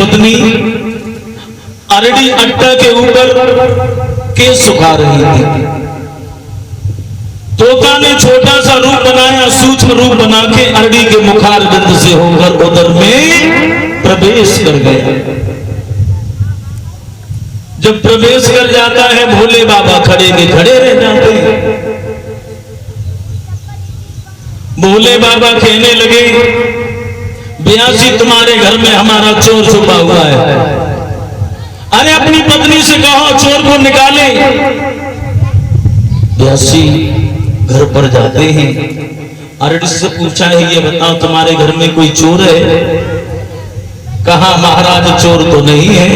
पत्नी अरड़ी अट्टा के ऊपर केस सुखा रही थी। तोता ने छोटा सा रूप बनाया, सूक्ष्म रूप बना के अरड़ी के मुखार बिंद से होकर उदर में प्रवेश कर गया। जब प्रवेश कर जाता है भोले बाबा खड़े के खड़े रह जाते हैं। भोले बाबा कहने लगे, ब्यासी तुम्हारे घर में हमारा चोर छुपा हुआ है, अरे अपनी पत्नी से कहो चोर को निकाले। ब्यासी घर पर जाते हैं, अरड़ी से पूछा है ये बताओ तुम्हारे घर में कोई चोर है? कहा महाराज चोर तो नहीं है,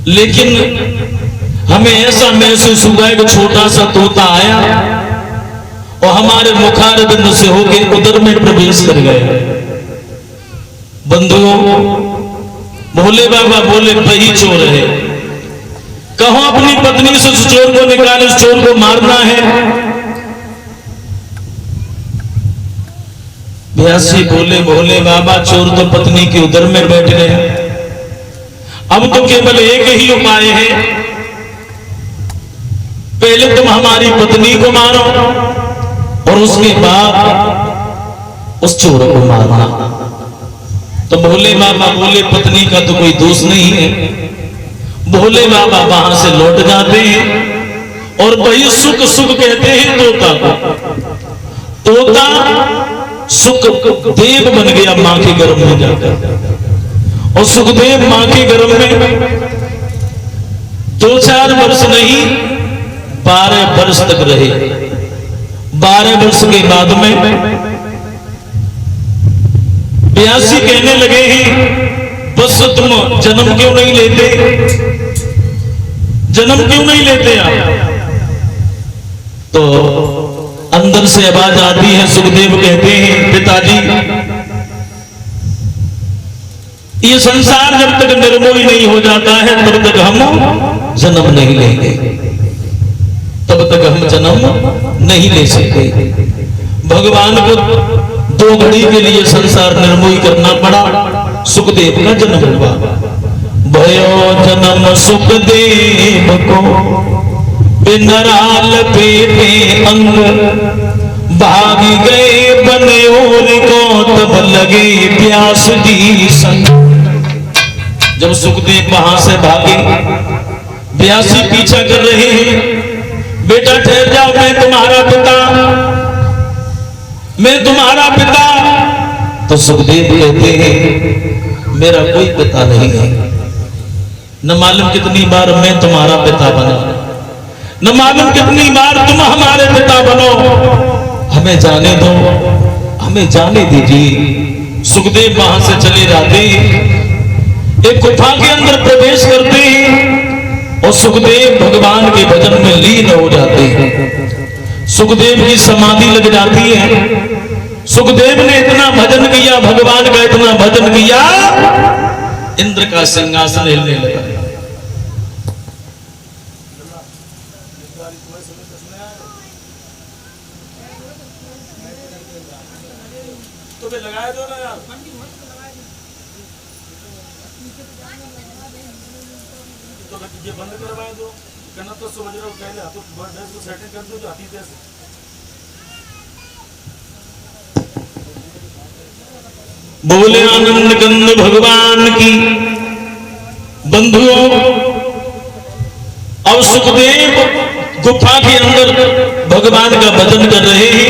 लेकिन हमें ऐसा महसूस हुआ कि छोटा सा तोता आया और हमारे मुखार बिंद से होकर उदर में प्रवेश कर गए। बंधुओं, भोले बाबा बोले वही चोर है, कहो अपनी पत्नी से उस चोर को निकाल, उस चोर को मारना है। ब्यासी बोले भोले बाबा चोर तो पत्नी के उदर में बैठ गए, अब तो केवल एक ही उपाय है, पहले तुम हमारी पत्नी को मारो और उसके बाद उस चोर को मारना। तो भोले बाबा बोले पत्नी का तो कोई दोष नहीं है। भोले बाबा वहां से लौट जाते हैं और वही सुख सुख कहते हैं तोता को। तोता सुखदेव बन गया मां के गर्भ में जाकर, और सुखदेव मां के गर्भ में 2-4 वर्ष नहीं 12 वर्ष तक रहे। 12 वर्ष के बाद में ब्यासी कहने लगे हैं बस तुम जन्म क्यों नहीं लेते, जन्म क्यों नहीं लेते आप? तो अंदर से आवाज आती है, सुखदेव कहते हैं पिताजी ये संसार जब तक निर्मोही नहीं हो जाता है तब तक हम जन्म नहीं लेंगे, तब तक हम जन्म नहीं ले सकते। भगवान को 2 घड़ी के लिए संसार निर्मोही करना पड़ा, सुखदेव का जन्म हुआ। भयो जन्म सुखदेव को बिनराल पेटे अंग, भाग गए बने और को तब लगे प्यास दी संग। जब सुखदेव वहां से भागे, ब्यासी पीछा कर रहे हैं, बेटा ठहर जाओ मैं तुम्हारा पिता, मैं तुम्हारा पिता। तो सुखदेव कहते हैं मेरा कोई पिता नहीं है, न मालूम कितनी बार मैं तुम्हारा पिता बना, न मालूम कितनी बार तुम हमारे पिता बनो, हमें जाने दो, हमें जाने दीजिए। सुखदेव वहां से चले जाते, एक गुफा के अंदर प्रवेश करते हैं और सुखदेव भगवान के भजन में लीन हो जाते हैं। सुखदेव की समाधि लग जाती है। सुखदेव ने इतना भजन किया, भगवान का इतना भजन किया, इंद्र का सिंहासन हिलने लगा। तो लगाए दो ना यार, तो ये बंद करवाए दो, कहना तो समझ रहा हूँ, पहले हाथों को सेटिंग कर दो जो हाथी जैसे। बोले आनंद कंद भगवान की। बंधुओं, अब सुखदेव गुफा के अंदर भगवान का भजन कर रहे हैं,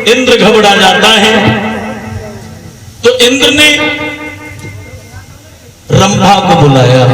इंद्र घबरा जाता है। तो इंद्र ने रंभा को बुलाया,